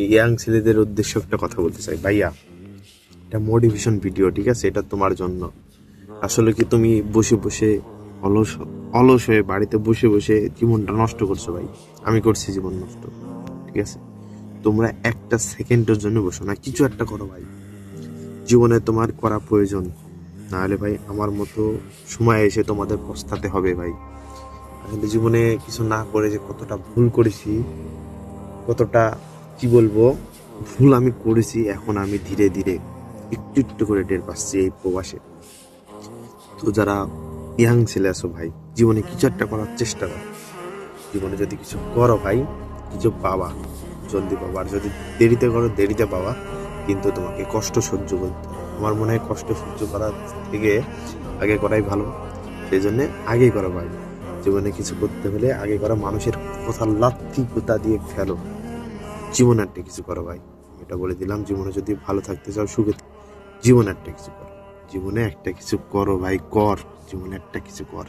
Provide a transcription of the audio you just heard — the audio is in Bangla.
ইয়াং ছেলেদের উদ্দেশ্য একটা কথা বলতে চাই ভাইয়া, এটা মোটিভেশন ভিডিও, ঠিক আছে? এটা তোমার জন্য। আসলে কি তুমি বসে বসে অলস অলস হয়ে বাড়িতে বসে বসে জীবনটা নষ্ট করছো ভাই। আমি করছি জীবন নষ্ট, ঠিক আছে? তোমরা একটা সেকেন্ডের জন্য বসো না, কিছু একটা করো ভাই। জীবনে তোমার করা প্রয়োজন, নাহলে ভাই আমার মতো সময় এসে তোমাদের পস্তাতে হবে ভাই। আসলে জীবনে কিছু না করে যে কতটা ভুল করেছি, কতটা কি বলবো ভুল আমি করেছি, এখন আমি ধীরে ধীরে একটু একটু করে টের পাচ্ছি এই প্রবাসে। তো যারা ইয়াং ছেলে আছো ভাই, জীবনে কিছু একটা করার চেষ্টা করো। জীবনে যদি কিছু করো ভাই, কিছু পাবা, জলদি পাবা। আর যদি দেরিতে করো, দেরিতে পাবা, কিন্তু তোমাকে কষ্ট সহ্য করতে হবে। আমার মনে হয় কষ্ট সহ্য করার থেকে আগে করাই ভালো। সেই জন্য আগেই করো ভাই। জীবনে কিছু করতে হলে আগে করো, মানুষের কথা লাথি কোথা দিয়ে ফেলো। জীবনে একটা কিছু করো ভাই, এটা বলে দিলাম। জীবনে যদি ভালো থাকতে চাও, সুখে জীবনে একটা কিছু করো। জীবনে একটা কিছু করো ভাই, কর। জীবনে একটা কিছু কর।